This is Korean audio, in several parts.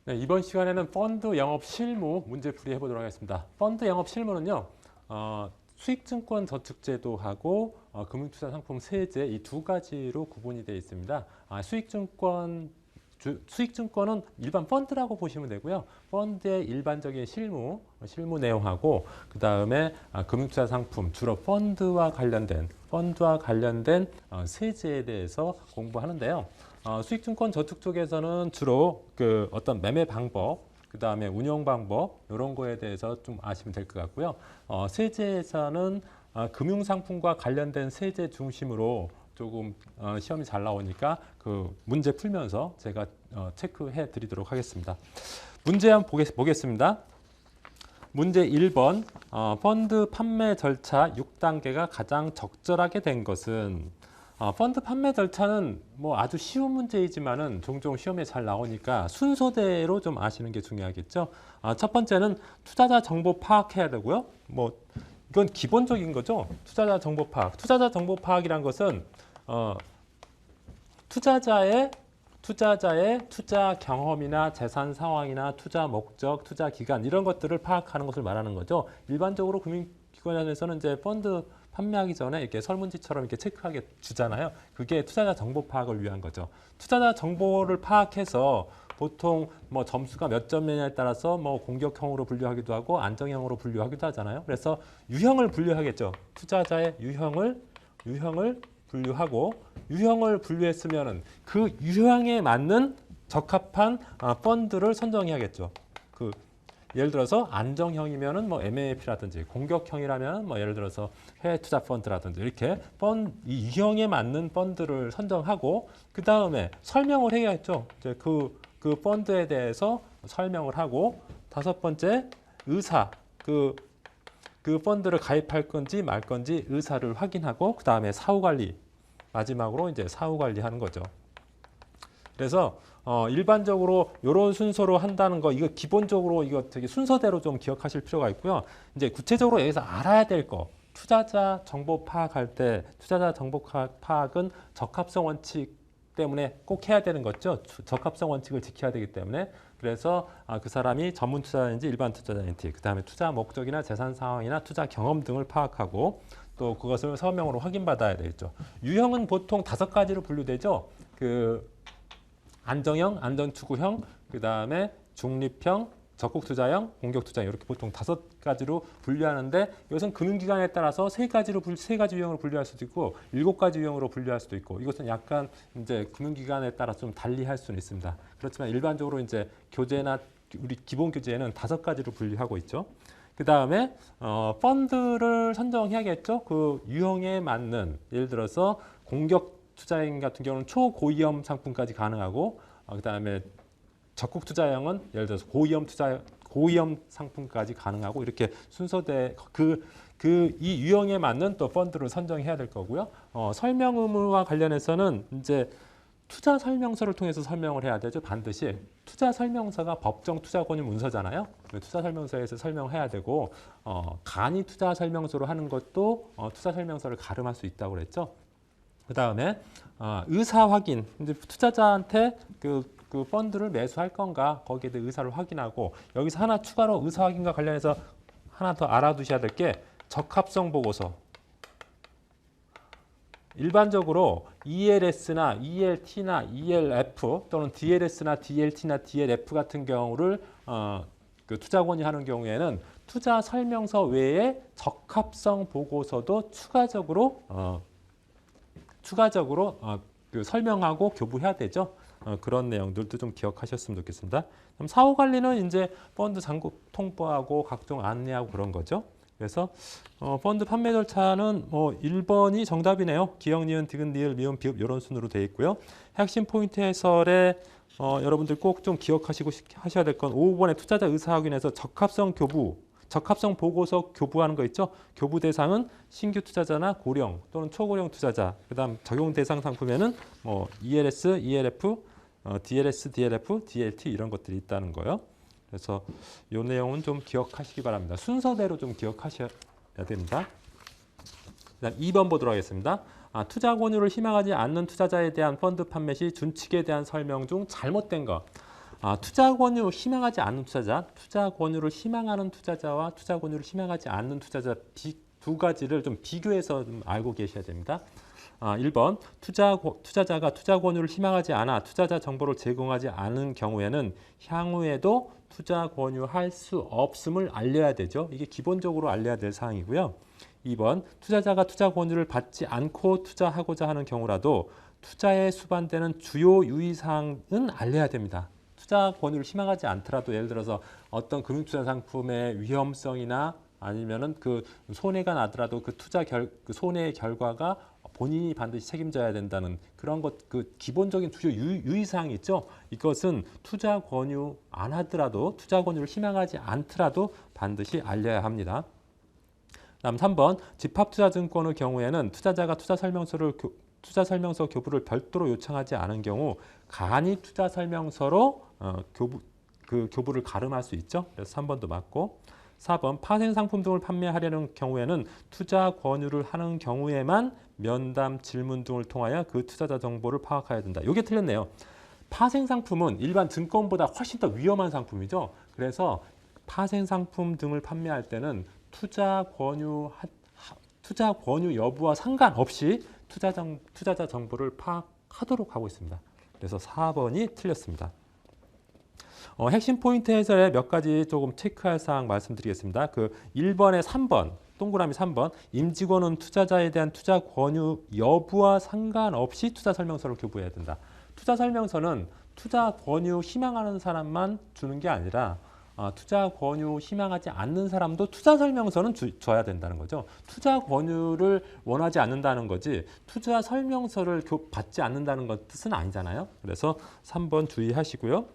네, 이번 시간에는 펀드 영업 실무 문제풀이 해보도록 하겠습니다. 펀드 영업 실무는요, 수익증권 저축제도하고 금융투자상품 세제 이 두 가지로 구분이 되어 있습니다. 수익증권은 일반 펀드라고 보시면 되고요. 펀드의 일반적인 실무 내용하고 그 다음에 금융투자상품 주로 펀드와 관련된 세제에 대해서 공부하는데요. 수익증권 저축 쪽에서는 주로 그 어떤 매매 방법, 그 다음에 운영 방법 이런 거에 대해서 좀 아시면 될 것 같고요. 세제에서는 금융상품과 관련된 세제 중심으로 조금 시험이 잘 나오니까 그 문제 풀면서 제가 체크해 드리도록 하겠습니다. 문제 한번 보겠습니다. 문제 1번 펀드 판매 절차 6단계가 가장 적절하게 된 것은 펀드 판매 절차는 뭐 아주 쉬운 문제이지만은 종종 시험에 잘 나오니까 순서대로 좀 아시는 게 중요하겠죠. 첫 번째는 투자자 정보 파악해야 되고요. 뭐 이건 기본적인 거죠. 투자자 정보 파악. 투자자 정보 파악이란 것은 투자자의 투자 경험이나 재산 상황이나 투자 목적, 투자 기간 이런 것들을 파악하는 것을 말하는 거죠. 일반적으로 금융기관에서는 이제 펀드 판매하기 전에 이렇게 설문지처럼 이렇게 체크하게 주잖아요. 그게 투자자 정보 파악을 위한 거죠. 투자자 정보를 파악해서 보통 뭐 점수가 몇 점이냐에 따라서 뭐 공격형으로 분류하기도 하고 안정형으로 분류하기도 하잖아요. 그래서 유형을 분류하겠죠. 투자자의 유형을 분류하고 유형을 분류했으면은 그 유형에 맞는 적합한 펀드를 선정해야겠죠. 그 예를 들어서 안정형이면은 뭐 MAF라든지 공격형이라면 뭐 예를 들어서 해외 투자 펀드라든지 이렇게 이 유형에 맞는 펀드를 선정하고 그 다음에 설명을 해야겠죠. 이제 그 펀드에 대해서 설명을 하고 다섯 번째 의사 그 펀드를 가입할 건지 말 건지 의사를 확인하고 그 다음에 사후 관리 마지막으로 이제 사후 관리하는 거죠. 그래서 일반적으로 이런 순서로 한다는 거 이거 기본적으로 이거 되게 순서대로 좀 기억하실 필요가 있고요. 이제 구체적으로 여기서 알아야 될 거 투자자 정보 파악할 때 투자자 정보 파악은 적합성 원칙 때문에 꼭 해야 되는 거죠. 적합성 원칙을 지켜야 되기 때문에 그래서 그 사람이 전문 투자자인지 일반 투자자인지 그 다음에 투자 목적이나 재산 상황이나 투자 경험 등을 파악하고 또 그것을 서명으로 확인받아야 되겠죠. 유형은 보통 5가지로 분류되죠. 그 안정형, 안전추구형, 그 다음에 중립형, 적극투자형, 공격투자형 이렇게 보통 5가지로 분류하는데 이것은 금융기관에 따라서 세 가지 유형으로 분류할 수도 있고 7가지 유형으로 분류할 수도 있고 이것은 약간 이제 금융기관에 따라 좀 달리할 수는 있습니다. 그렇지만 일반적으로 이제 교재나 우리 기본 교재에는 5가지로 분류하고 있죠. 그 다음에 펀드를 선정해야겠죠. 그 유형에 맞는 예를 들어서 공격 투자형 같은 경우는 초고위험 상품까지 가능하고 그 다음에 적극 투자형은 예를 들어서 고위험 상품까지 가능하고 이렇게 순서대 이 유형에 맞는 또 펀드를 선정해야 될 거고요. 설명 의무와 관련해서는 이제 투자 설명서를 통해서 설명을 해야 되죠. 반드시 투자 설명서가 법정 투자 권유 문서잖아요. 투자 설명서에서 설명해야 되고 간이 투자 설명서로 하는 것도 투자 설명서를 가름할 수 있다고 그랬죠. 그 다음에 의사 확인. 이제 투자자한테 그 펀드를 매수할 건가 거기에 대해 의사를 확인하고 여기서 하나 추가로 의사 확인과 관련해서 하나 더 알아두셔야 될 게 적합성 보고서. 일반적으로 ELS나 ELT나 ELF 또는 DLS나 DLT나 DLF 같은 경우를 그 투자 권유하는 경우에는 투자 설명서 외에 적합성 보고서도 추가적으로 그 설명하고 교부해야 되죠. 그런 내용들도 좀 기억하셨으면 좋겠습니다. 그럼 사후 관리는 이제 펀드 잔고 통보하고 각종 안내하고 그런 거죠. 그래서 펀드 판매 절차는 1번이 정답이네요. 기역, 니은, 디귿, 리을, 미음, 비읍 이런 순으로 되어 있고요. 핵심 포인트 해설에 여러분들 꼭 좀 기억하시고 하셔야 될 건 5번의 투자자 의사 확인에서 적합성 보고서 교부하는 거 있죠. 교부 대상은 신규 투자자나 고령 또는 초고령 투자자. 그다음 적용 대상 상품에는 ELS, ELF, DLS, DLF, DLT 이런 것들이 있다는 거예요. 그래서 이 내용은 좀 기억하시기 바랍니다. 순서대로 좀 기억하셔야 됩니다. 그다음 2번 보도록 하겠습니다. 투자 권유를 희망하지 않는 투자자에 대한 펀드 판매 시 준칙에 대한 설명 중 잘못된 거. 투자 권유 희망하지 않는 투자자, 투자 권유를 희망하는 투자자와 투자 권유를 희망하지 않는 투자자 두 가지를 좀 비교해서 좀 알고 계셔야 됩니다. 1번 투자자가 투자 권유를 희망하지 않아 투자자 정보를 제공하지 않은 경우에는 향후에도 투자 권유할 수 없음을 알려야 되죠. 이게 기본적으로 알려야 될 사항이고요. 2번 투자자가 투자 권유를 받지 않고 투자하고자 하는 경우라도 투자에 수반되는 주요 유의사항은 알려야 됩니다. 투자 권유를 희망하지 않더라도 예를 들어서 어떤 금융투자 상품의 위험성이나 아니면은 그 손해가 나더라도 그 그 손해의 결과가 본인이 반드시 책임져야 된다는 그런 것, 그 기본적인 주요 유의사항이 있죠. 이것은 투자 권유 안 하더라도 투자 권유를 희망하지 않더라도 반드시 알려야 합니다. 다음 3번 집합투자증권의 경우에는 투자자가 투자 설명서 교부를 별도로 요청하지 않은 경우 간이 투자 설명서로 교부를 가름할 수 있죠. 그래서 3번도 맞고 4번 파생 상품 등을 판매하려는 경우에는 투자 권유를 하는 경우에만 면담, 질문 등을 통하여 그 투자자 정보를 파악해야 된다. 이게 틀렸네요. 파생 상품은 일반 증권보다 훨씬 더 위험한 상품이죠. 그래서 파생 상품 등을 판매할 때는 투자 권유 여부와 상관없이 투자자 정보를 파악하도록 하고 있습니다. 그래서 4번이 틀렸습니다. 핵심 포인트 해설에 몇 가지 조금 체크할 사항 말씀드리겠습니다. 그 1번에 3번, 동그라미 3번, 임직원은 투자자에 대한 투자 권유 여부와 상관없이 투자 설명서를 교부해야 된다. 투자 설명서는 투자 권유 희망하는 사람만 주는 게 아니라 투자 권유 희망하지 않는 사람도 투자 설명서는 줘야 된다는 거죠. 투자 권유를 원하지 않는다는 거지 투자 설명서를 받지 않는다는 것 뜻은 아니잖아요. 그래서 3번 주의하시고요.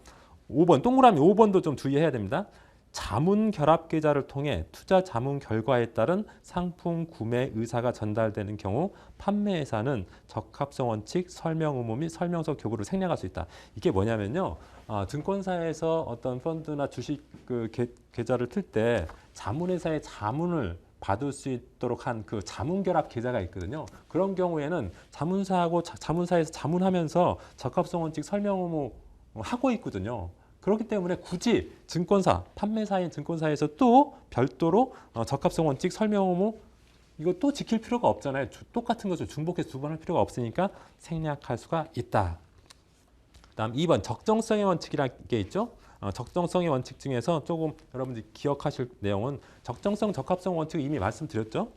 5번, 동그라미 5번도 좀 주의해야 됩니다. 자문 결합 계좌를 통해 투자 자문 결과에 따른 상품 구매 의사가 전달되는 경우 판매회사는 적합성 원칙, 설명 의무 및 설명서 교부를 생략할 수 있다. 이게 뭐냐면요. 증권사에서 어떤 펀드나 주식 계좌를 틀 때 자문회사의 자문을 받을 수 있도록 한 그 자문 결합 계좌가 있거든요. 그런 경우에는 자문사에서 자문하면서 적합성 원칙, 설명 의무 하고 있거든요. 그렇기 때문에 굳이 판매사인 증권사에서 또 별도로 적합성 원칙, 설명 의무 이거 또 지킬 필요가 없잖아요. 똑같은 것을 중복해서 두 번 할 필요가 없으니까 생략할 수가 있다. 다음 2번 적정성의 원칙이라는 게 있죠. 적정성의 원칙 중에서 조금 여러분들이 기억하실 내용은 적정성, 적합성 원칙 이미 말씀드렸죠.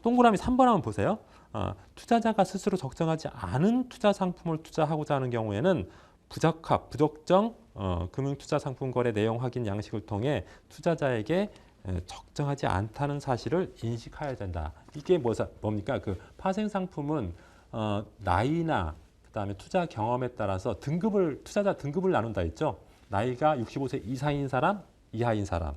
동그라미 3번 한번 보세요. 투자자가 스스로 적정하지 않은 투자 상품을 투자하고자 하는 경우에는 부적정 금융투자 상품 거래 내용 확인 양식을 통해 투자자에게 적정하지 않다는 사실을 인식해야 된다. 이게 뭡니까? 그 파생 상품은 나이나 그다음에 투자 경험에 따라서 투자자 등급을 나눈다 했죠. 나이가 65세 이상인 사람, 이하인 사람.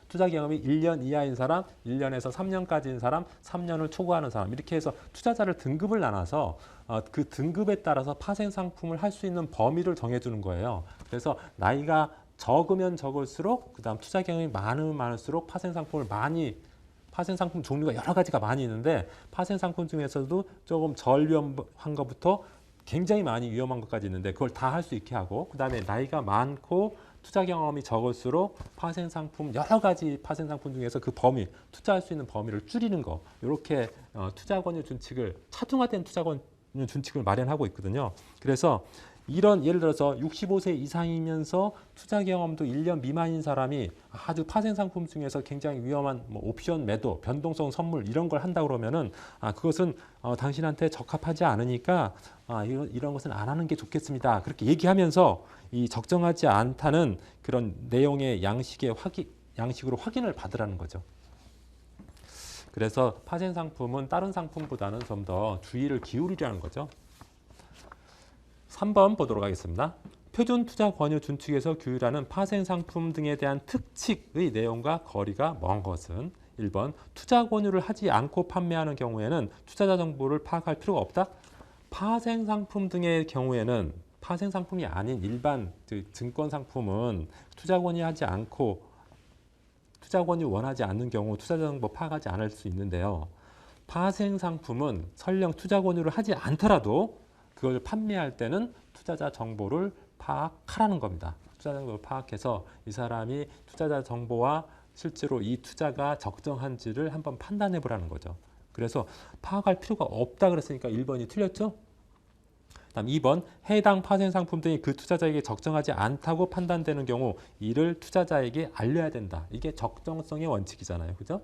투자 경험이 1년 이하인 사람, 1년에서 3년까지인 사람, 3년을 초과하는 사람 이렇게 해서 투자자를 등급을 나눠서 그 등급에 따라서 파생 상품을 할 수 있는 범위를 정해주는 거예요. 그래서 나이가 적으면 적을수록 그다음 투자 경험이 많으면 많을수록 파생 상품 종류가 여러 가지가 많이 있는데 파생 상품 중에서도 조금 저위험한 것부터 굉장히 많이 위험한 것까지 있는데 그걸 다 할 수 있게 하고 그다음에 나이가 많고 투자 경험이 적을수록 여러 가지 파생 상품 중에서 그 범위, 투자할 수 있는 범위를 줄이는 거 이렇게 투자 권유 준칙을 차등화된 투자 권유 준칙을 마련하고 있거든요. 그래서 이런 예를 들어서 65세 이상이면서 투자 경험도 1년 미만인 사람이 아주 파생 상품 중에서 굉장히 위험한 옵션 매도, 변동성 선물 이런 걸 한다 그러면은 그것은 당신한테 적합하지 않으니까 이런 것은 안 하는 게 좋겠습니다. 그렇게 얘기하면서 이 적정하지 않다는 그런 내용의 양식으로 확인을 받으라는 거죠. 그래서 파생 상품은 다른 상품보다는 좀 더 주의를 기울이라는 거죠. 3번 보도록 하겠습니다. 표준 투자 권유 준칙에서 규율하는 파생 상품 등에 대한 특칙의 내용과 거리가 먼 것은 1번 투자 권유를 하지 않고 판매하는 경우에는 투자자 정보를 파악할 필요가 없다. 파생 상품 등의 경우에는 파생 상품이 아닌 일반 증권 상품은 투자 권유하지 않고 투자 권유 원하지 않는 경우 투자자 정보 파악하지 않을 수 있는데요. 파생 상품은 설령 투자 권유를 하지 않더라도 그걸 판매할 때는 투자자 정보를 파악하라는 겁니다. 투자자 정보를 파악해서 이 사람이 투자자 정보와 실제로 이 투자가 적정한지를 한번 판단해 보라는 거죠. 그래서 파악할 필요가 없다 그랬으니까 1번이 틀렸죠? 다음 2번 해당 파생 상품 등이 그 투자자에게 적정하지 않다고 판단되는 경우 이를 투자자에게 알려야 된다. 이게 적정성의 원칙이잖아요. 그죠?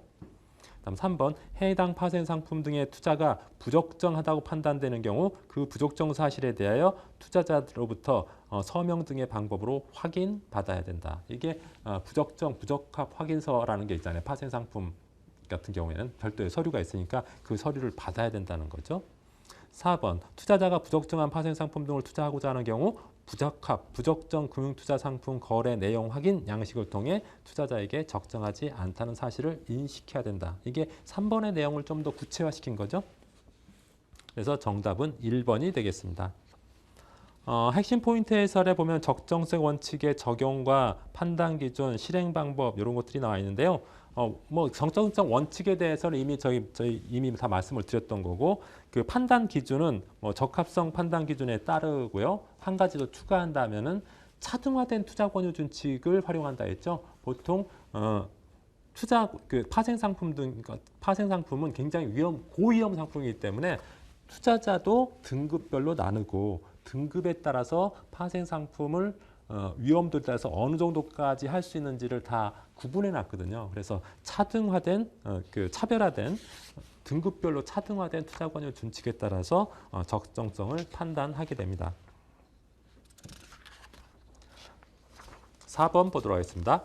다음 3번 해당 파생 상품 등의 투자가 부적정하다고 판단되는 경우 그 부적정 사실에 대하여 투자자로부터 서명 등의 방법으로 확인받아야 된다. 이게 부적정, 부적합 확인서라는 게 있잖아요. 파생 상품 같은 경우에는 별도의 서류가 있으니까 그 서류를 받아야 된다는 거죠. 4번 투자자가 부적정한 파생 상품 등을 투자하고자 하는 경우 부적합, 부적정 금융투자 상품 거래 내용 확인 양식을 통해 투자자에게 적정하지 않다는 사실을 인식해야 된다. 이게 3번의 내용을 좀 더 구체화시킨 거죠. 그래서 정답은 1번이 되겠습니다. 핵심 포인트 해설에 보면 적정성 원칙의 적용과 판단 기준, 실행 방법 이런 것들이 나와 있는데요. 뭐 적정성 원칙에 대해서는 이미 저희 이미 다 말씀을 드렸던 거고 그 판단 기준은 뭐 적합성 판단 기준에 따르고요. 한 가지 더 추가한다면은 차등화된 투자 권유 준칙을 활용한다 했죠. 보통 투자 그 파생 상품 등 파생 상품은 굉장히 고위험 상품이기 때문에 투자자도 등급별로 나누고 등급에 따라서 파생 상품을 위험도에 따라서 어느 정도까지 할 수 있는지를 다 구분해 놨거든요. 그래서 차등화된 그 차별화된 등급별로 차등화된 투자 권유 준칙에 따라서 적정성을 판단하게 됩니다. 4번 보도록 하겠습니다.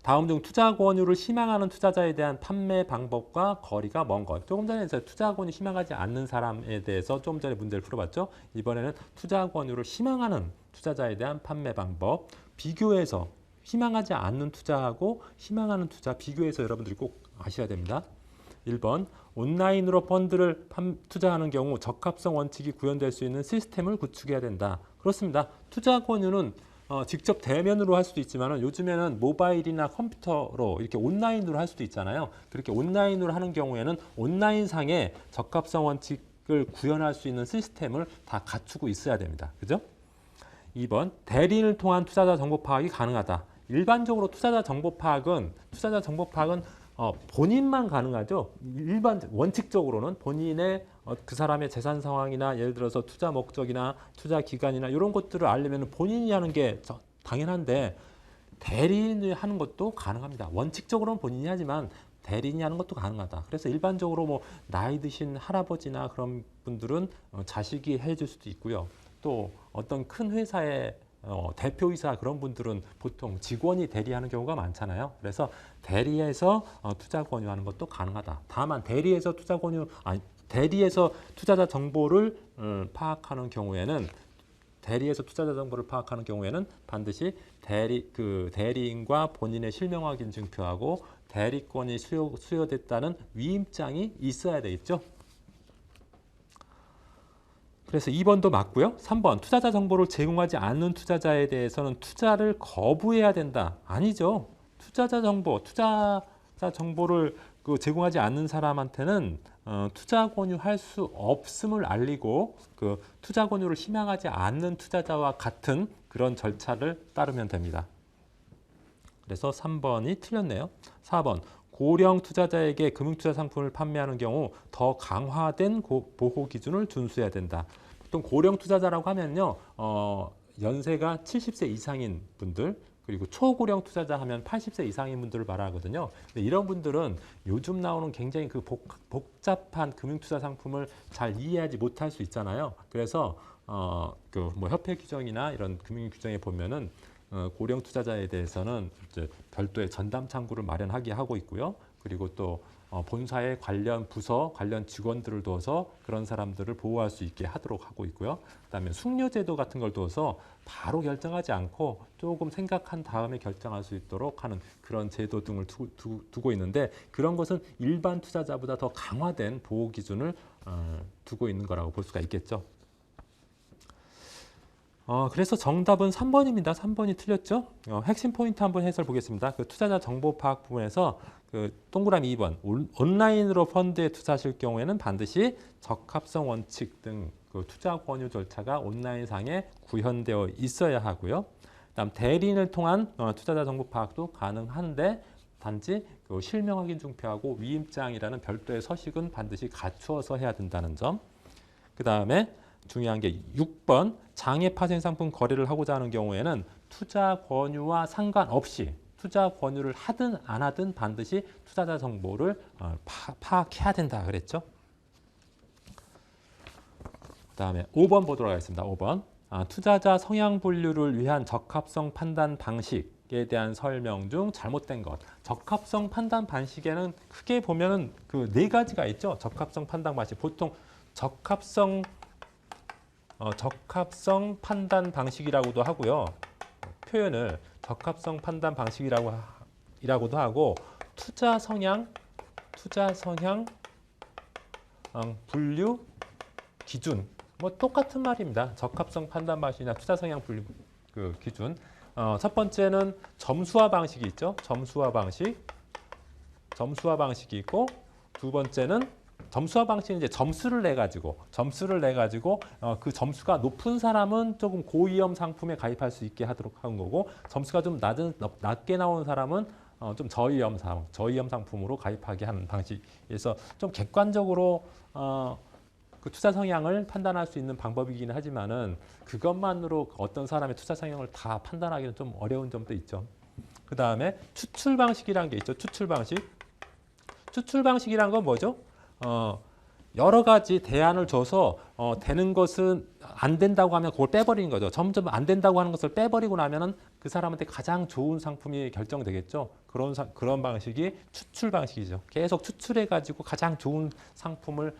다음 중 투자 권유를 희망하는 투자자에 대한 판매 방법과 거리가 먼 것. 조금 전에 투자 권유 희망하지 않는 사람에 대해서 좀 전에 문제를 풀어봤죠. 이번에는 투자 권유를 희망하는 투자자에 대한 판매 방법. 비교해서 희망하지 않는 투자하고 희망하는 투자 비교해서 여러분들이 꼭 아셔야 됩니다. 1번 온라인으로 펀드를 투자하는 경우 적합성 원칙이 구현될 수 있는 시스템을 구축해야 된다. 그렇습니다. 투자 권유는 직접 대면으로 할 수도 있지만 요즘에는 모바일이나 컴퓨터로 이렇게 온라인으로 할 수도 있잖아요. 그렇게 온라인으로 하는 경우에는 온라인상에 적합성 원칙을 구현할 수 있는 시스템을 다 갖추고 있어야 됩니다. 그죠? 2번 대리인을 통한 투자자 정보 파악이 가능하다. 일반적으로 투자자 정보 파악은 본인만 가능하죠. 일반 원칙적으로는 본인의 그 사람의 재산 상황이나 예를 들어서 투자 목적이나 투자 기간이나 이런 것들을 알려면 본인이 하는 게 당연한데 대리인이 하는 것도 가능합니다. 원칙적으로는 본인이 하지만 대리인이 하는 것도 가능하다. 그래서 일반적으로 뭐 나이 드신 할아버지나 그런 분들은 자식이 해줄 수도 있고요. 또 어떤 큰 회사의 대표이사 그런 분들은 보통 직원이 대리하는 경우가 많잖아요. 그래서 대리해서 투자 권유하는 것도 가능하다. 다만 대리해서 투자자 정보를 파악하는 경우에는 반드시 대리인과 본인의 실명 확인 증표하고 대리권이 수여됐다는 위임장이 있어야 되겠죠. 그래서 2번도 맞고요. 3번 투자자 정보를 제공하지 않는 투자자에 대해서는 투자를 거부해야 된다. 아니죠. 투자자 정보를 제공하지 않는 사람한테는 투자 권유할 수 없음을 알리고 그 투자 권유를 희망하지 않는 투자자와 같은 그런 절차를 따르면 됩니다. 그래서 3번이 틀렸네요. 4번 고령 투자자에게 금융투자 상품을 판매하는 경우 더 강화된 보호 기준을 준수해야 된다. 보통 고령 투자자라고 하면요, 연세가 70세 이상인 분들, 그리고 초고령 투자자 하면 80세 이상인 분들을 말하거든요. 근데 이런 분들은 요즘 나오는 굉장히 그 복잡한 금융투자 상품을 잘 이해하지 못할 수 있잖아요. 그래서 그 뭐 협회 규정이나 이런 금융 규정에 보면은 고령 투자자에 대해서는 이제 별도의 전담 창구를 마련하게 하고 있고요. 그리고 또 본사의 관련 부서, 관련 직원들을 둬서 그런 사람들을 보호할 수 있게 하도록 하고 있고요. 그다음에 숙려제도 같은 걸 둬서 바로 결정하지 않고 조금 생각한 다음에 결정할 수 있도록 하는 그런 제도 등을 두고 있는데 그런 것은 일반 투자자보다 더 강화된 보호 기준을 두고 있는 거라고 볼 수가 있겠죠. 그래서 정답은 3번입니다. 3번이 틀렸죠? 핵심 포인트 한번 해설 보겠습니다. 그 투자자 정보 파악 부분에서 그 동그라미 2번 온라인으로 펀드에 투자하실 경우에는 반드시 적합성 원칙 등 그 투자 권유 절차가 온라인상에 구현되어 있어야 하고요. 그다음 대리인을 통한 투자자 정보 파악도 가능한데 단지 그 실명 확인 중표하고 위임장이라는 별도의 서식은 반드시 갖추어서 해야 된다는 점. 그다음에 중요한 게 6번 장애 파생 상품 거래를 하고자 하는 경우에는 투자 권유와 상관없이 투자 권유를 하든 안 하든 반드시 투자자 정보를 파악해야 된다 그랬죠. 그다음에 5번 보도록 하겠습니다. 5번 투자자 성향 분류를 위한 적합성 판단 방식에 대한 설명 중 잘못된 것. 적합성 판단 방식에는 크게 보면은 그 네 가지가 있죠. 적합성 판단 방식. 보통 적합성 판단 방식이라고도 하고요. 표현을 적합성 판단 방식이라고도 하고 투자 성향 분류 기준 뭐 똑같은 말입니다. 적합성 판단 방식이나 투자 성향 분류 그 기준. 첫 번째는 점수화 방식이 있죠. 점수화 방식이 있고 두 번째는 점수화 방식은 이제 점수를 내 가지고 그 점수가 높은 사람은 조금 고위험 상품에 가입할 수 있게 하도록 하는 거고 점수가 좀 낮게 나오는 사람은 좀 저위험 상품으로 가입하게 하는 방식에서 좀 객관적으로 그 투자 성향을 판단할 수 있는 방법이긴 하지만은 그것만으로 어떤 사람의 투자 성향을 다 판단하기는 좀 어려운 점도 있죠. 그 다음에 추출 방식이라는 게 있죠. 추출 방식이란 건 뭐죠? 여러 가지 대안을 줘서 되는 것은 안 된다고 하면 그걸 빼버리는 거죠. 점점 안 된다고 하는 것을 빼버리고 나면은 그 사람한테 가장 좋은 상품이 결정되겠죠. 그런 방식이 추출 방식이죠. 계속 추출해가지고 가장 좋은 상품을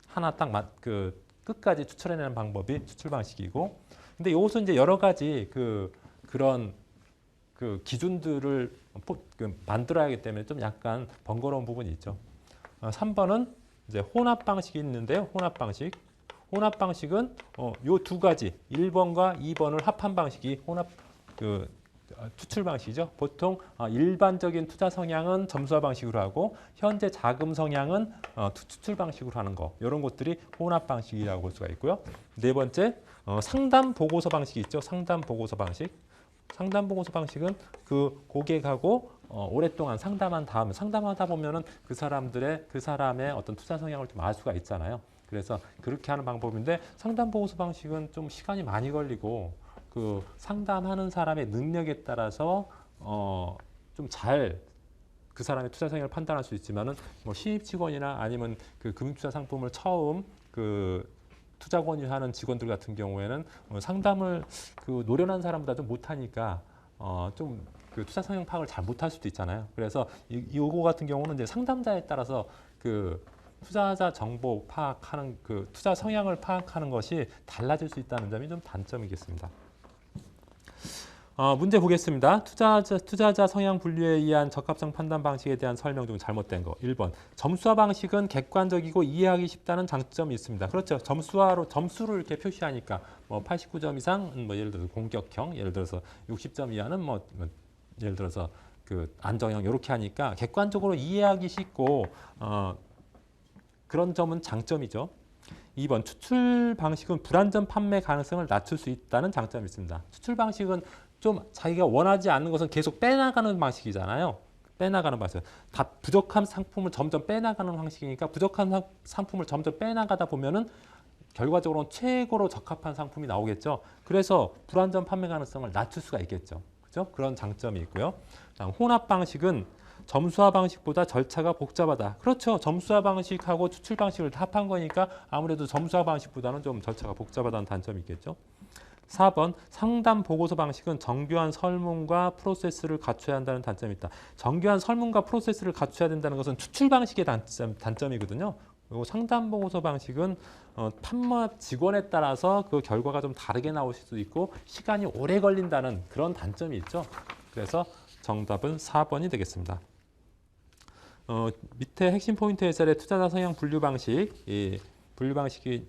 하나 딱 끝까지 추출해내는 방법이 추출 방식이고, 근데 이것은 이제 여러 가지 그런 기준들을 만들어야 하기 때문에 좀 약간 번거로운 부분이 있죠. 3번은 이제 혼합 방식이 있는데요. 혼합 방식은 요 두 가지 1번과 2번을 합한 방식이 혼합 추출 방식이죠. 보통 일반적인 투자 성향은 점수화 방식으로 하고 현재 자금 성향은 추출 방식으로 하는 거. 이런 것들이 혼합 방식이라고 볼 수가 있고요. 네 번째 상담 보고서 방식이 있죠. 상담 보고서 방식은 그 고객하고 오랫동안 상담하다 보면은 그 사람의 어떤 투자 성향을 좀 알 수가 있잖아요. 그래서 그렇게 하는 방법인데 상담 보고서 방식은 좀 시간이 많이 걸리고 그 상담하는 사람의 능력에 따라서 좀 잘 그 사람의 투자 성향을 판단할 수 있지만은 뭐 신입 직원이나 아니면 그 금융투자 상품을 처음 투자 권유하는 직원들 같은 경우에는 상담을 노련한 사람보다 좀 못하니까 좀 그 투자 성향 파악을 잘 못할 수도 있잖아요. 그래서 이거 같은 경우는 이제 상담자에 따라서 그 투자자 정보 파악하는 투자 성향을 파악하는 것이 달라질 수 있다는 점이 좀 단점이겠습니다. 문제 보겠습니다. 투자자 성향 분류에 의한 적합성 판단 방식에 대한 설명 중 잘못된 거. 1번. 점수화 방식은 객관적이고 이해하기 쉽다는 장점이 있습니다. 그렇죠. 점수를 이렇게 표시하니까 뭐 89점 이상, 뭐 예를 들어서 공격형, 예를 들어서 60점 이하는 뭐 예를 들어서 안정형 이렇게 하니까 객관적으로 이해하기 쉽고 그런 점은 장점이죠. 2번 추출 방식은 불안전 판매 가능성을 낮출 수 있다는 장점이 있습니다. 추출 방식은 좀 자기가 원하지 않는 것은 계속 빼나가는 방식이잖아요. 다 부족한 상품을 점점 빼나가는 방식이니까 부족한 상품을 점점 빼나가다 보면은 결과적으로는 최고로 적합한 상품이 나오겠죠. 그래서 불안전 판매 가능성을 낮출 수가 있겠죠. 그죠? 그런 장점이 있고요. 혼합 방식은 점수화 방식보다 절차가 복잡하다. 그렇죠. 점수화 방식하고 추출 방식을 다 합한 거니까 아무래도 점수화 방식보다는 좀 절차가 복잡하다는 단점이 있겠죠. 4번 상담 보고서 방식은 정교한 설문과 프로세스를 갖춰야 한다는 단점이 있다. 정교한 설문과 프로세스를 갖춰야 된다는 것은 추출 방식의 단점이거든요. 그리고 상담 보고서 방식은 판매 직원에 따라서 그 결과가 좀 다르게 나올 수도 있고 시간이 오래 걸린다는 그런 단점이 있죠. 그래서 정답은 4번이 되겠습니다. 밑에 핵심 포인트 해설의 투자자 성향 분류 방식, 이 분류 방식이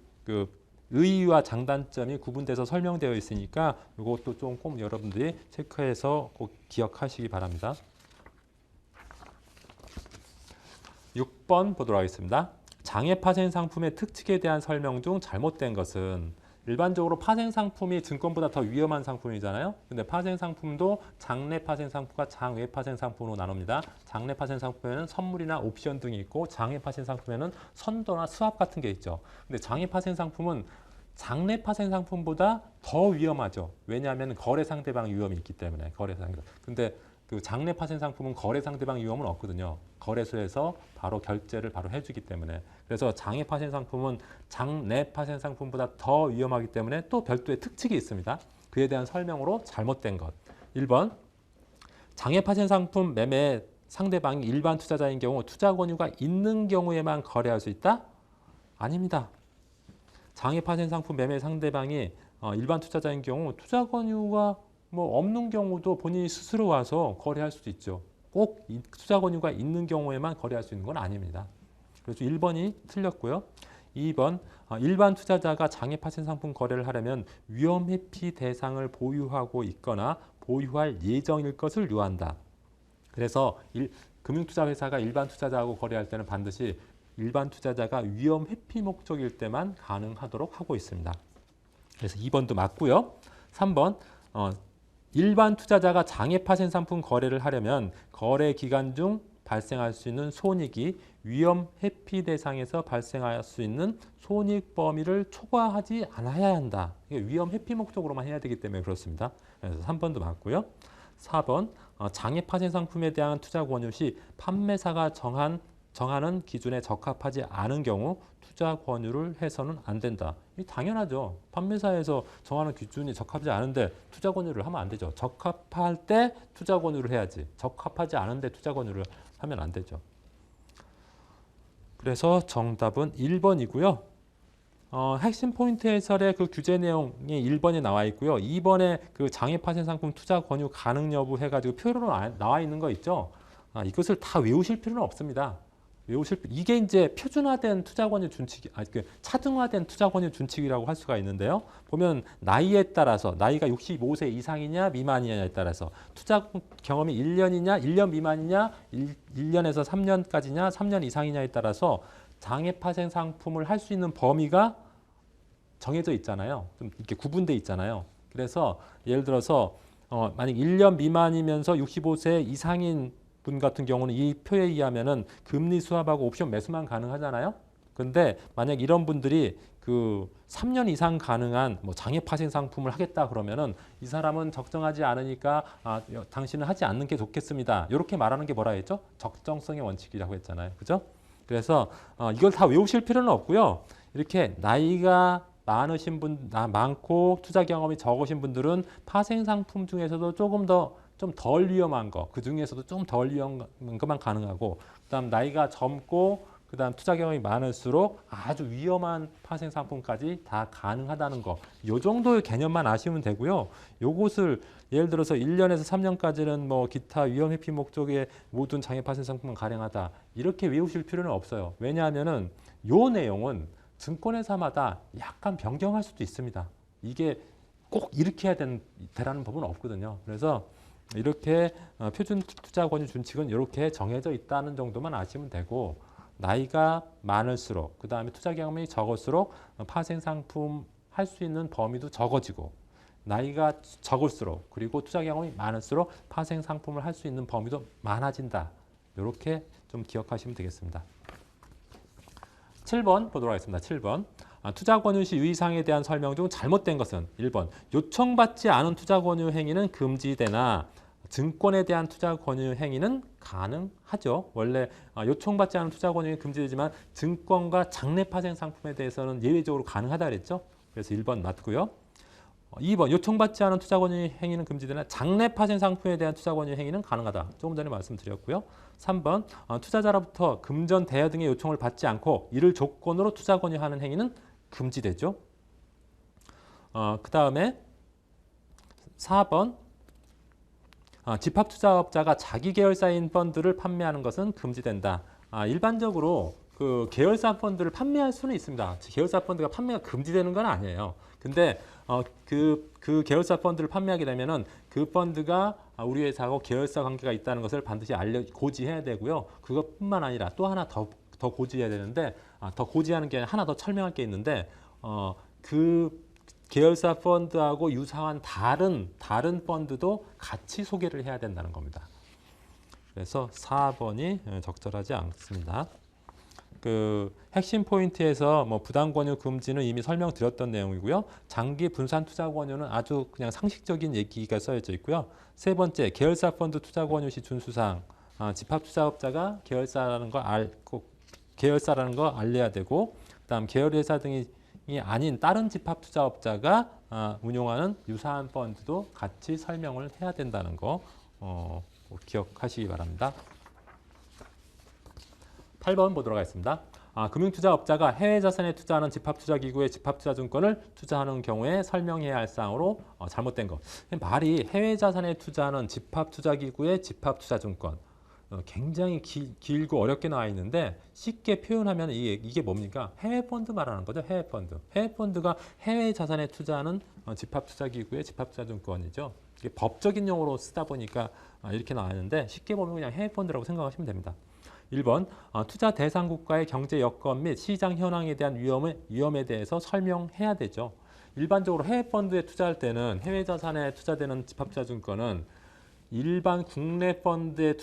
의의와 장단점이 구분돼서 설명되어 있으니까 이것도 좀 꼭 여러분들이 체크해서 꼭 기억하시기 바랍니다. 6번 보도록 하겠습니다. 장외 파생 상품의 특징에 대한 설명 중 잘못된 것은 일반적으로 파생 상품이 증권보다 더 위험한 상품이잖아요. 근데 파생 상품도 장내 파생 상품과 장외 파생 상품으로 나눕니다. 장내 파생 상품에는 선물이나 옵션 등이 있고 장외 파생 상품에는 선도나 스왑 같은 게 있죠. 근데 장외 파생 상품은 장내 파생 상품보다 더 위험하죠. 왜냐하면 거래 상대방 위험이 있기 때문에 거래 상대방. 근데 그 장내 파생 상품은 거래 상대방 위험은 없거든요. 거래소에서 바로 결제를 바로 해주기 때문에. 그래서 장외 파생 상품은 장내 파생 상품보다 더 위험하기 때문에 또 별도의 특징이 있습니다. 그에 대한 설명으로 잘못된 것. 1번 장외 파생 상품 매매 상대방이 일반 투자자인 경우 투자 권유가 있는 경우에만 거래할 수 있다? 아닙니다. 장외 파생 상품 매매 상대방이 일반 투자자인 경우 투자 권유가 뭐 없는 경우도 본인이 스스로 와서 거래할 수도 있죠. 꼭 투자 권유가 있는 경우에만 거래할 수 있는 건 아닙니다. 그래서 1번이 틀렸고요. 2번 일반 투자자가 장외 파생 상품 거래를 하려면 위험 회피 대상을 보유하고 있거나 보유할 예정일 것을 요한다. 그래서 금융투자회사가 일반 투자자하고 거래할 때는 반드시 일반 투자자가 위험 회피 목적일 때만 가능하도록 하고 있습니다. 그래서 2번도 맞고요. 3번 일반 투자자가 장외 파생 상품 거래를 하려면 거래 기간 중 발생할 수 있는 손익이 위험 회피 대상에서 발생할 수 있는 손익 범위를 초과하지 않아야 한다. 이게 위험 회피 목적으로만 해야 되기 때문에 그렇습니다. 그래서 3번도 맞고요. 4번 장외 파생 상품에 대한 투자 권유 시 판매사가 정하는 기준에 적합하지 않은 경우 투자 권유를 해서는 안 된다. 이 당연하죠. 판매사에서 정하는 기준이 적합하지 않은데 투자 권유를 하면 안 되죠. 적합할 때 투자 권유를 해야지. 적합하지 않은데 투자 권유를 하면 안 되죠. 그래서 정답은 1번이고요. 핵심 포인트 해설의 그 규제 내용이 1번에 나와 있고요. 2번에 그 장외 파생 상품 투자 권유 가능 여부 해가지고 표로 나와 있는 거 있죠. 이것을 다 외우실 필요는 없습니다. 이게 이제 표준화된 투자 권유 준칙, 차등화된 투자 권유 준칙이라고 할 수가 있는데요. 보면 나이에 따라서 나이가 65세 이상이냐 미만이냐에 따라서 투자 경험이 1년이냐 1년 미만이냐 1년에서 3년까지냐 3년 이상이냐에 따라서 장외 파생 상품을 할 수 있는 범위가 정해져 있잖아요. 좀 이렇게 구분돼 있잖아요. 그래서 예를 들어서 만약 1년 미만이면서 65세 이상인 분 같은 경우는 이 표에 의하면은 금리 수합하고 옵션 매수만 가능하잖아요. 근데 만약 이런 분들이 그 3년 이상 가능한 뭐 장외 파생 상품을 하겠다 그러면은 이 사람은 적정하지 않으니까 당신은 하지 않는 게 좋겠습니다. 이렇게 말하는 게 뭐라 했죠? 적정성의 원칙이라고 했잖아요. 그죠? 그래서 이걸 다 외우실 필요는 없고요. 이렇게 나이가 많으신 분, 많고 투자 경험이 적으신 분들은 파생 상품 중에서도 조금 더 좀 덜 위험한 거, 그 중에서도 좀 덜 위험한 것만 가능하고, 그다음 나이가 젊고, 그다음 투자 경험이 많을수록 아주 위험한 파생 상품까지 다 가능하다는 거. 요 정도의 개념만 아시면 되고요. 요것을 예를 들어서 1년에서 3년까지는 뭐 기타 위험 회피 목적의 모든 장외 파생 상품은 가능하다. 이렇게 외우실 필요는 없어요. 왜냐하면은 요 내용은 증권회사마다 약간 변경할 수도 있습니다. 이게 꼭 이렇게 해야 되라는 법은 없거든요. 그래서 이렇게 표준 투자 권유 준칙은 이렇게 정해져 있다는 정도만 아시면 되고, 나이가 많을수록 그 다음에 투자 경험이 적을수록 파생 상품 할 수 있는 범위도 적어지고, 나이가 적을수록 그리고 투자 경험이 많을수록 파생 상품을 할 수 있는 범위도 많아진다. 이렇게 좀 기억하시면 되겠습니다. 7번 보도록 하겠습니다. 7번. 투자 권유 시 유의사항에 대한 설명 중 잘못된 것은 1번. 요청받지 않은 투자 권유 행위는 금지되나 증권에 대한 투자 권유 행위는 가능하죠. 원래 요청받지 않은 투자 권유는 금지되지만 증권과 장내 파생 상품에 대해서는 예외적으로 가능하다 그랬죠. 그래서 1번 맞고요. 2번 요청받지 않은 투자 권유 행위는 금지되나 장내 파생 상품에 대한 투자 권유 행위는 가능하다. 조금 전에 말씀드렸고요. 3번 투자자로부터 금전 대여 등의 요청을 받지 않고 이를 조건으로 투자 권유하는 행위는 금지되죠. 그 다음에 4번 집합투자업자가 자기 계열사인 펀드를 판매하는 것은 금지된다. 일반적으로 그 계열사 펀드를 판매할 수는 있습니다. 계열사 펀드가 판매가 금지되는 건 아니에요. 근데 그 계열사 펀드를 판매하게 되면은 그 펀드가 우리 회사하고 계열사 관계가 있다는 것을 반드시 고지해야 되고요. 그것뿐만 아니라 또 하나 더 고지해야 되는데 더 고지하는 게 하나 더 설명할 게 있는데 그 계열사 펀드하고 유사한 다른 펀드도 같이 소개를 해야 된다는 겁니다. 그래서 4번이 적절하지 않습니다. 그 핵심 포인트에서 뭐 부당 권유 금지는 이미 설명드렸던 내용이고요. 장기 분산 투자 권유는 아주 그냥 상식적인 얘기가 써져 있고요. 세 번째, 계열사 펀드 투자 권유 시 준수사항. 집합 투자업자가 계열사라는 거 알려야 되고, 그다음 계열회사 등이 아닌 다른 집합 투자업자가 운용하는 유사한 펀드도 같이 설명을 해야 된다는 거 기억하시기 바랍니다. 8번 보도록 하겠습니다. 금융투자업자가 해외 자산에 투자하는 집합투자기구의 집합투자증권을 투자하는 경우에 설명해야 할 사항으로 잘못된 것. 말이 해외 자산에 투자하는 집합투자기구의 집합투자증권. 굉장히 길고 어렵게 나와 있는데 쉽게 표현하면 이게 뭡니까? 해외 펀드 말하는 거죠. 해외 펀드. 해외 펀드가 해외 자산에 투자하는 집합투자기구의 집합투자증권이죠. 이게 법적인 용어로 쓰다 보니까 이렇게 나와 있는데 쉽게 보면 그냥 해외 펀드라고 생각하시면 됩니다. 1번 투자 대상 국가의 경제 여건 및 시장 현황에 대한 위험에 대해서 설명해야 되죠. 일반적으로 해외 펀드에 투자할 때는 해외 자산에 투자되는 집합투자증권은 일반 국내 펀드에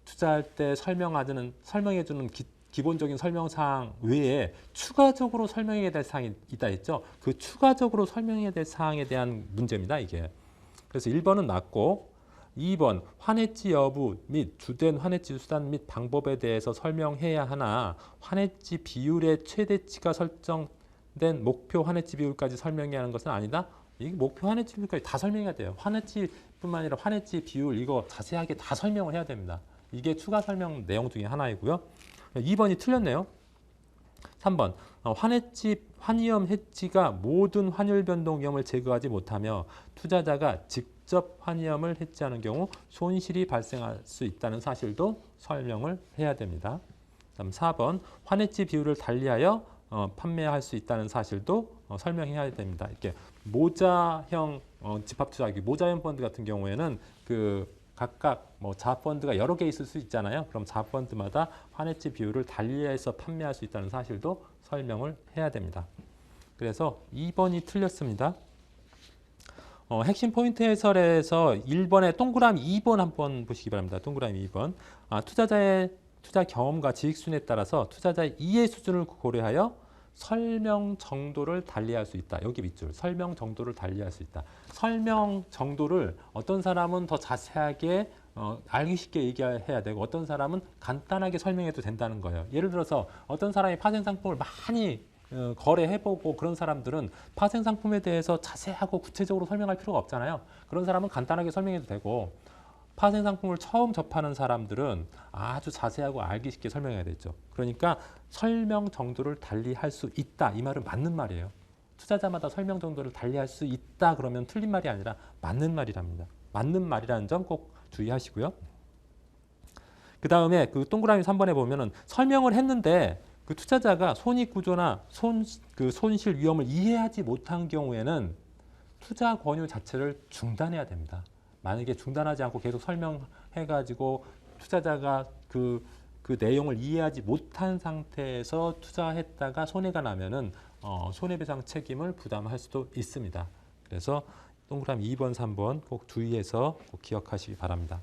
투자할 때 설명해주는 기본적인 설명사항 외에 추가적으로 설명해야 될 사항이 있다 했죠. 그 추가적으로 설명해야 될 사항에 대한 문제입니다. 이게. 그래서 1번은 맞고 2번 환해지 여부 및 주된 환해지 수단 및 방법에 대해서 설명해야 하나 환해지 비율의 최대치가 설정된 목표 환해지 비율까지 설명해야 하는 것은 아니다. 이 목표 환해지 비율까지 다 설명해야 돼요. 환해지뿐만 아니라 환해지 비율 이거 자세하게 다 설명을 해야 됩니다. 이게 추가 설명 내용 중에 하나이고요. 2번이 틀렸네요. 3번 환위험 해지가 모든 환율 변동 위험을 제거하지 못하며 투자자가 직접 환위험을 해지하는 경우 손실이 발생할 수 있다는 사실도 설명을 해야 됩니다. 다음 4번 환해지 비율을 달리하여 판매할 수 있다는 사실도 설명해야 됩니다. 이렇게 모자형 집합투자기, 모자형 펀드 같은 경우에는 각각 자펀드가 여러 개 있을 수 있잖아요. 그럼 자펀드마다 환해지 비율을 달리해서 판매할 수 있다는 사실도 설명을 해야 됩니다. 그래서 2번이 틀렸습니다. 핵심 포인트 해설에서 1번에 동그라미 2번 한번 보시기 바랍니다. 동그라미 2번. 투자자의 투자 경험과 지식순에 따라서 투자자의 이해 수준을 고려하여 설명 정도를 달리할 수 있다. 여기 밑줄. 설명 정도를 달리할 수 있다. 설명 정도를 어떤 사람은 더 자세하게 알기 쉽게 얘기해야 되고 어떤 사람은 간단하게 설명해도 된다는 거예요. 예를 들어서 어떤 사람이 파생 상품을 많이 거래해보고 그런 사람들은 파생 상품에 대해서 자세하고 구체적으로 설명할 필요가 없잖아요. 그런 사람은 간단하게 설명해도 되고 파생 상품을 처음 접하는 사람들은 아주 자세하고 알기 쉽게 설명해야 되죠. 그러니까 설명 정도를 달리할 수 있다. 이 말은 맞는 말이에요. 투자자마다 설명 정도를 달리할 수 있다 그러면 틀린 말이 아니라 맞는 말이랍니다. 맞는 말이라는 점 꼭 주의하시고요. 그 다음에 그 동그라미 3번에 보면은 설명을 했는데 그 투자자가 손익 구조나 손실 위험을 이해하지 못한 경우에는 투자 권유 자체를 중단해야 됩니다. 만약에 중단하지 않고 계속 설명해가지고 투자자가 그 내용을 이해하지 못한 상태에서 투자했다가 손해가 나면은 손해배상 책임을 부담할 수도 있습니다. 그래서 동그라미 2번, 3번 꼭 주의해서 꼭 기억하시기 바랍니다.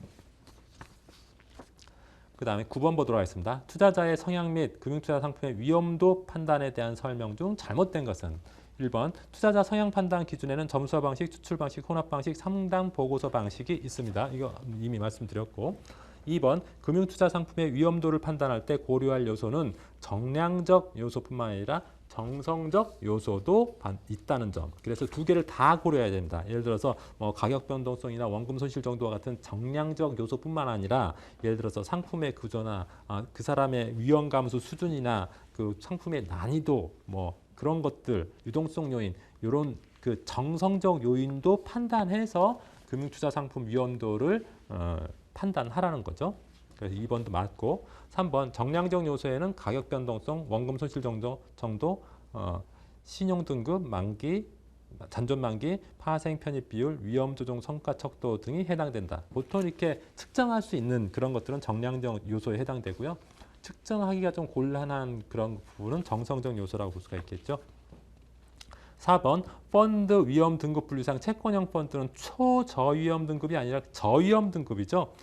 그 다음에 9번 보도록 하겠습니다. 투자자의 성향 및 금융투자 상품의 위험도 판단에 대한 설명 중 잘못된 것은 1번 투자자 성향 판단 기준에는 점수화 방식, 추출 방식, 혼합 방식, 상담 보고서 방식이 있습니다. 이거 이미 말씀드렸고 2번 금융투자 상품의 위험도를 판단할 때 고려할 요소는 정량적 요소뿐만 아니라 정성적 요소도 있다는 점. 그래서 두 개를 다 고려해야 됩니다. 예를 들어서 가격 변동성이나 원금 손실 정도와 같은 정량적 요소뿐만 아니라 예를 들어서 상품의 구조나 그 사람의 위험 감수 수준이나 그 상품의 난이도 그런 것들, 유동성 요인, 이런 그 정성적 요인도 판단해서 금융투자 상품 위험도를 판단하라는 거죠. 그래서 2번도 맞고 3번 정량적 요소에는 가격 변동성, 원금 손실 정도, 신용 등급, 만기, 잔존 만기, 파생 편입 비율, 위험 조정 성과 척도 등이 해당된다. 보통 이렇게 측정할 수 있는 그런 것들은 정량적 요소에 해당되고요. 측정하기가 좀 곤란한 그런 부분은 정성적 요소라고 볼 수가 있겠죠. 4번 펀드 위험 등급 분류상 채권형 펀드는 초저위험 등급이 아니라 저위험 등급이죠.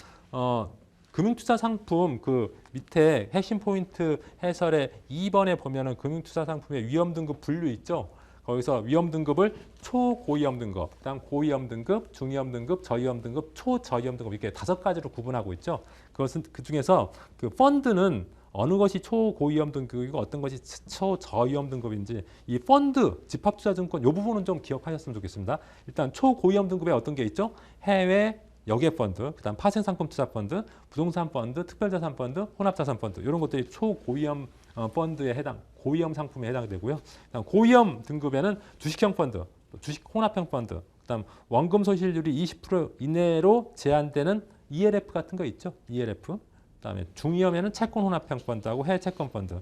금융투자 상품 그 밑에 핵심 포인트 해설의 2번에 보면은 금융투자 상품의 위험 등급 분류 있죠. 거기서 위험 등급을 초고위험 등급, 그다음 고위험 등급, 중위험 등급, 저위험 등급, 초저위험 등급 이렇게 5가지로 구분하고 있죠. 그것은 그 중에서 그 펀드는 어느 것이 초고위험 등급이고 어떤 것이 초저위험 등급인지 이 펀드, 집합투자증권 이 부분은 좀 기억하셨으면 좋겠습니다. 일단 초고위험 등급에 어떤 게 있죠? 해외 여객 펀드, 그다음 파생상품 투자 펀드, 부동산 펀드, 특별자산 펀드, 혼합자산 펀드 이런 것들이 초고위험 펀드에 해당, 고위험 상품에 해당되고요. 그다음 고위험 등급에는 주식형 펀드, 주식 혼합형 펀드, 그다음 원금 소실률이 20% 이내로 제한되는 ELF 같은 거 있죠. ELF. 그다음에 중위험에는 채권 혼합형 펀드하고 해외 채권 펀드.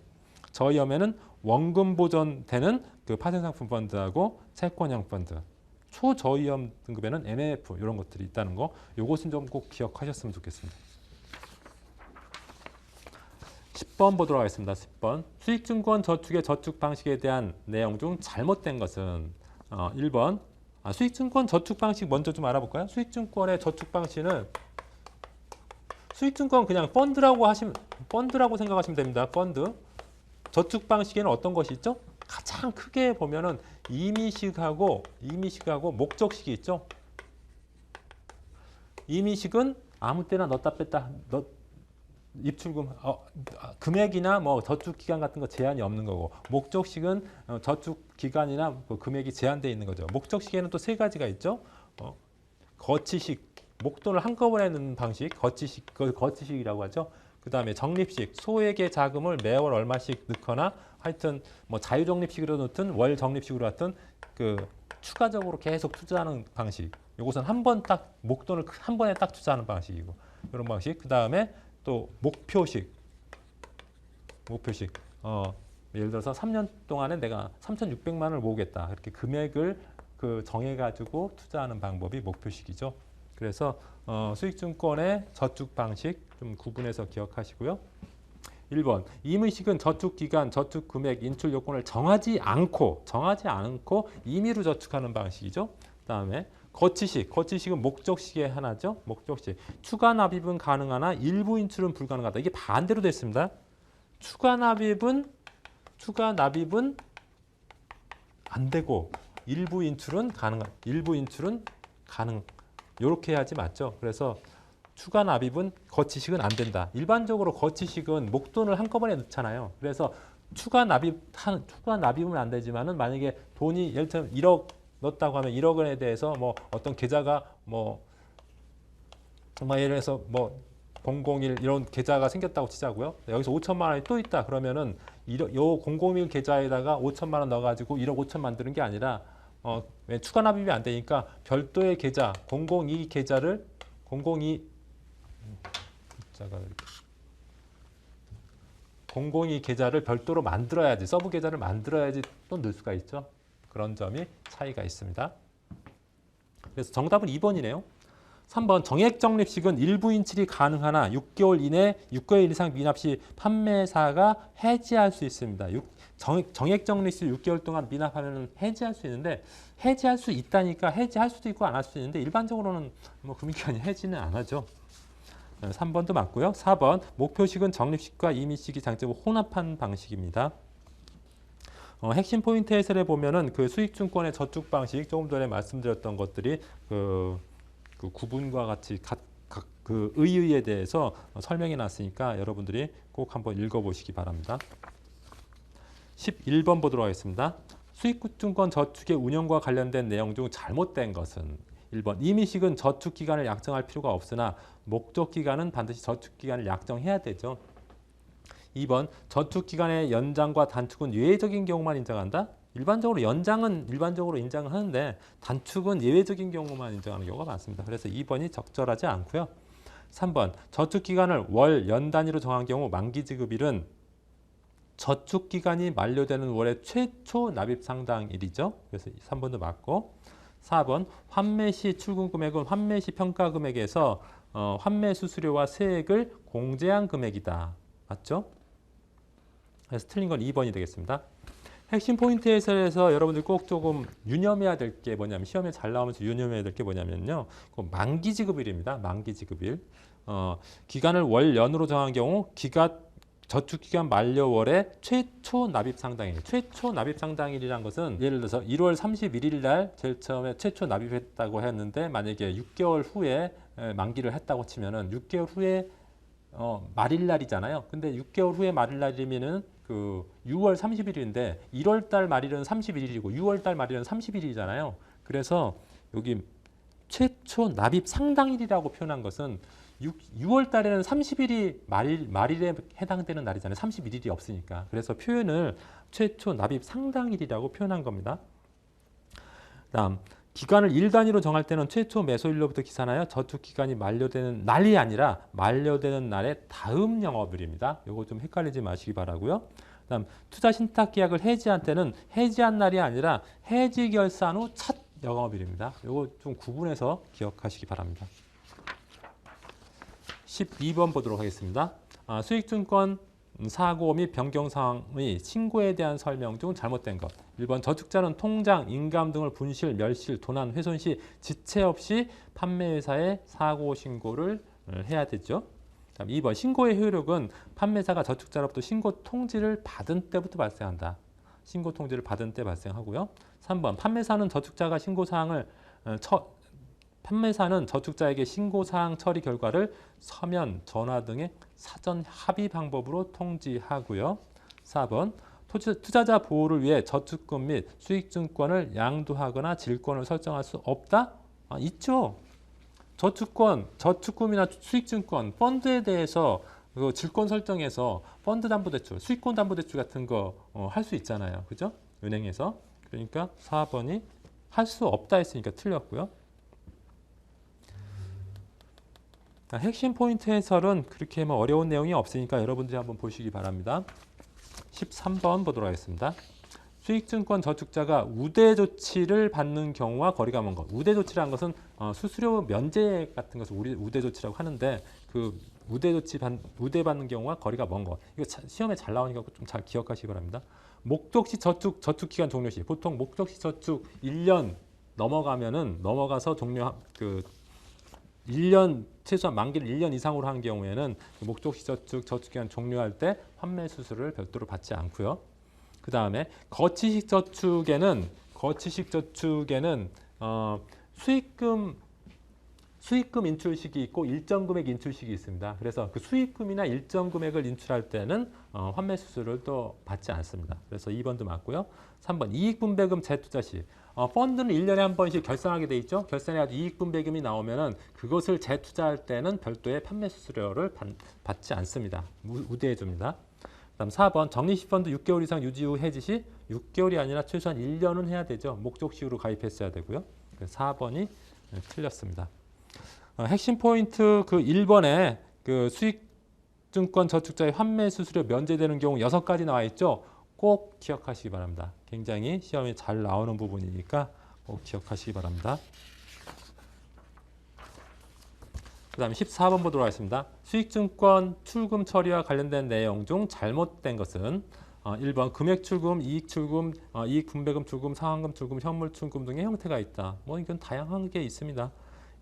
저위험에는 원금 보존되는 그 파생상품 펀드하고 채권형 펀드. 초저위험 등급에는 MMF 이런 것들이 있다는 거. 요것은 좀 꼭 기억하셨으면 좋겠습니다. 10번 보도록 하겠습니다. 10번. 수익증권 저축의 저축 방식에 대한 내용 중 잘못된 것은 1번. 수익증권 저축 방식 먼저 좀 알아볼까요? 수익증권의 저축 방식은 수익증권 그냥 펀드라고 생각하시면 됩니다. 펀드. 저축 방식에는 어떤 것이 있죠? 가장 크게 보면은 임의식하고 목적식이 있죠. 임의식은 아무 때나 넣었다 뺐다 입출금 금액이나 뭐 저축 기간 같은 거 제한이 없는 거고 목적식은 저축 기간이나 뭐 금액이 제한되어 있는 거죠. 목적식에는 또 3가지가 있죠. 거치식 목돈을 한꺼번에 넣는 방식 그걸 거치식이라고 하죠. 그 다음에 적립식 소액의 자금을 매월 얼마씩 넣거나 하여튼 뭐 자유적립식으로 넣든 월 적립식으로 하든 그 추가적으로 계속 투자하는 방식. 이것은 목돈을 한 번에 딱 투자하는 방식이고 이런 방식. 그 다음에 또 목표식. 예를 들어서 3년 동안에 내가 3,600만 원을 모으겠다. 이렇게 금액을 정해가지고 투자하는 방법이 목표식이죠. 그래서 수익증권의 저축 방식 좀 구분해서 기억하시고요. 1번 임의식은 저축 기간, 저축 금액, 인출 요건을 정하지 않고 임의로 저축하는 방식이죠. 그다음에 거치식은 목적식의 하나죠. 목적식. 추가 납입은 가능하나 일부 인출은 불가능하다. 이게 반대로 됐습니다. 추가 납입은 안 되고 일부 인출은 가능. 이렇게 해야지 맞죠. 그래서 추가 납입은 거치식은 안 된다. 일반적으로 거치식은 목돈을 한꺼번에 넣잖아요. 그래서 추가 납입은 안 되지만은 만약에 돈이 예를 들면 1억 넣었다고 하면 1억 원에 대해서 뭐 어떤 계좌가 뭐 정말 예를 들어서 뭐 001 이런 계좌가 생겼다고 치자고요. 여기서 5천만 원이 또 있다. 그러면은 요 001 계좌에다가 5천만 원 넣어가지고 1억 5천 만드는 게 아니라 추가 납입이 안 되니까 별도의 계좌 002 계좌를 002 계좌를 별도로 만들어야지 서브 계좌를 만들어야지 또 넣을 수가 있죠. 그런 점이 차이가 있습니다. 그래서 정답은 2번이네요. 3번 정액 적립식은 일부 인출이 가능하나 6개월 이상 미납 시 판매사가 해지할 수 있습니다. 정액 적립식 6개월 동안 미납하면 해지할 수 있는데 해지할 수 있다니까 해지할 수도 있고 안 할 수도 있는데 일반적으로는 뭐 금융기관이 해지는 안 하죠. 3번도 맞고요. 4번 목표식은 적립식과 임의식이 장점을 혼합한 방식입니다. 핵심 포인트 해설에 보면은 그 수익증권의 저축 방식 조금 전에 말씀드렸던 것들이 그 구분과 같이 그 의의에 대해서 설명해 놨으니까 여러분들이 꼭 한번 읽어보시기 바랍니다. 11번 보도록 하겠습니다. 수익증권 저축의 운영과 관련된 내용 중 잘못된 것은 1번 임의식은 저축 기간을 약정할 필요가 없으나 목적 기간은 반드시 저축 기간을 약정해야 되죠. 2번 저축 기간의 연장과 단축은 예외적인 경우만 인정한다. 일반적으로 연장은 일반적으로 인정을 하는데 단축은 예외적인 경우만 인정하는 경우가 많습니다. 그래서 2번이 적절하지 않고요. 3번 저축 기간을 월, 연 단위로 정한 경우 만기 지급일은 저축 기간이 만료되는 월의 최초 납입 상당일이죠. 그래서 3번도 맞고 4번 환매 시 출금 금액은 환매 시 평가 금액에서 환매 수수료와 세액을 공제한 금액이다. 맞죠? 그래서 틀린 건 2번이 되겠습니다. 핵심 포인트 해설에서 여러분들 꼭 조금 유념해야 될 게 뭐냐면 시험에 잘 나오면서 유념해야 될 게 뭐냐면요. 만기 지급일입니다. 만기 지급일. 기간을 월 연으로 정한 경우 저축기간 만료월의 최초 납입 상당일. 최초 납입 상당일이란 것은 예를 들어서 1월 31일 날 제일 처음에 최초 납입했다고 했는데 만약에 6개월 후에 만기를 했다고 치면은 6개월 후에 말일 날이잖아요. 근데 6개월 후에 말일 날이면은 그 6월 30일인데 1월 달 말일은 31일이고 6월 달 말일은 30일이잖아요. 그래서 여기 최초 납입 상당일이라고 표현한 것은 6월 달에는 30일이 말일에 해당되는 날이잖아요. 31일이 없으니까. 그래서 표현을 최초 납입 상당일이라고 표현한 겁니다. 다음 기간을 일 단위로 정할 때는 최초 매수일로부터 계산하여 저축 기간이 만료되는 날이 아니라 만료되는 날의 다음 영업일입니다. 이거 좀 헷갈리지 마시기 바라고요. 다음 투자 신탁 계약을 해지한 때는 해지한 날이 아니라 해지 결산 후 첫 영업일입니다. 이거 좀 구분해서 기억하시기 바랍니다. 12번 보도록 하겠습니다. 수익증권 사고 및 변경 사항의 신고에 대한 설명 중 잘못된 것. 1번 저축자는 통장, 인감 등을 분실, 멸실, 도난, 훼손 시 지체 없이 판매회사에 사고 신고를 해야 되죠. 2번 신고의 효력은 판매사가 저축자로부터 신고 통지를 받은 때부터 발생한다. 신고 통지를 받은 때 발생하고요. 3번 판매사는 저축자에게 신고사항 처리 결과를 서면, 전화 등의 사전 합의 방법으로 통지하고요. 4번 투자자 보호를 위해 저축금 및 수익증권을 양도하거나 질권을 설정할 수 없다? 있죠. 저축금이나 수익증권, 펀드에 대해서 질권 설정해서 펀드 담보대출, 수익권 담보대출 같은 거 할 수 있잖아요. 그죠? 은행에서. 그러니까 4번이 할 수 없다 했으니까 틀렸고요. 핵심 포인트 해설은 그렇게 어려운 내용이 없으니까 여러분들이 한번 보시기 바랍니다. 13번 보도록 하겠습니다. 수익증권 저축자가 우대 조치를 받는 경우와 거리가 먼 것. 우대 조치라는 것은 수수료 면제 같은 것을 우리 우대 조치라고 하는데 그 우대 받는 경우와 거리가 먼 것. 이거 시험에 잘 나오니까 좀 잘 기억하시기 바랍니다. 목적시 저축 기간 종료 시 보통 목적시 저축 1년 넘어가서 종료 1년 최소한 만기를 1년 이상으로 한 경우에는 목적시 저축기간 종료할 때 환매 수수료를 별도로 받지 않고요. 그 다음에 거치식 저축에는 수익금 인출식이 있고 일정 금액 인출식이 있습니다. 그래서 그 수익금이나 일정 금액을 인출할 때는 환매 수수료를 또 받지 않습니다. 그래서 2번도 맞고요. 3번 이익분배금 재투자 시 펀드는 1년에 한 번씩 결산하게 돼 있죠. 결산해가지고 이익분배금이 나오면은 그것을 재투자할 때는 별도의 판매 수수료를 받지 않습니다. 우대해 줍니다. 그다음 4번 적립식펀드 6개월 이상 유지 후 해지 시 6개월이 아니라 최소한 1년은 해야 되죠. 목적식으로 가입했어야 되고요. 4번이 틀렸습니다. 핵심 포인트 그 1번에 그 수익증권 저축자의 환매 수수료 면제되는 경우 6가지 나와 있죠. 꼭 기억하시기 바랍니다. 굉장히 시험에 잘 나오는 부분이니까 꼭 기억하시기 바랍니다. 그 다음에 14번 보도록 하겠습니다. 수익증권 출금 처리와 관련된 내용 중 잘못된 것은 1번 금액 출금, 이익 출금, 이익 분배금 출금, 상환금 출금, 현물 출금 등의 형태가 있다. 이건 다양한 게 있습니다.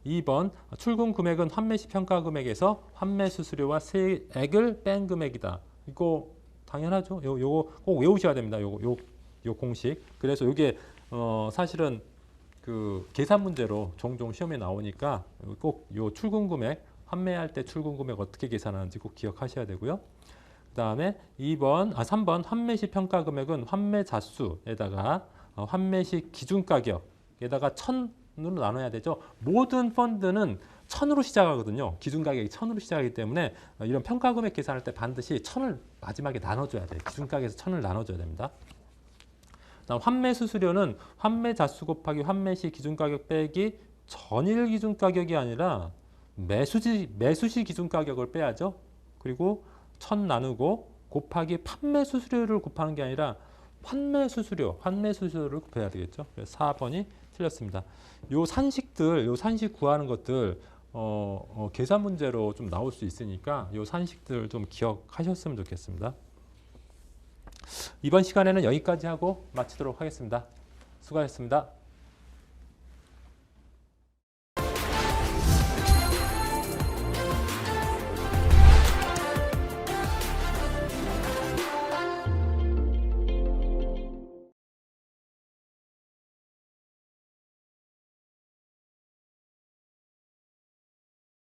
2번 출금 금액은 환매 시 평가 금액에서 환매 수수료와 세액을 뺀 금액이다. 이거 당연하죠. 요거 꼭 외우셔야 됩니다. 요 공식. 그래서 이게 사실은 그 계산 문제로 종종 시험에 나오니까 꼭 요 출금 금액, 환매할 때 출금 금액 어떻게 계산하는지 꼭 기억하셔야 되고요. 그다음에 3번 환매 시 평가 금액은 환매 자수에다가 환매 시 기준 가격에다가 1000으로 나눠야 되죠. 모든 펀드는 1000으로 시작하거든요. 기준 가격이 1000으로 시작하기 때문에 이런 평가 금액 계산할 때 반드시 1000을 마지막에 나눠줘야 돼요. 기준 가격에서 1000을 나눠줘야 됩니다. 다음 환매 수수료는 환매 자수 곱하기 환매 시 기준 가격 빼기 전일 기준 가격이 아니라 매수시 기준 가격을 빼야죠. 그리고 1000 나누고 곱하기 판매 수수료를 곱하는 게 아니라 환매 수수료를 곱해야 되겠죠. 그래서 4번이 틀렸습니다. 요 산식 구하는 것들 계산 문제로 좀 나올 수 있으니까 요 산식들 좀 기억하셨으면 좋겠습니다. 이번 시간에는 여기까지 하고 마치도록 하겠습니다. 수고하셨습니다.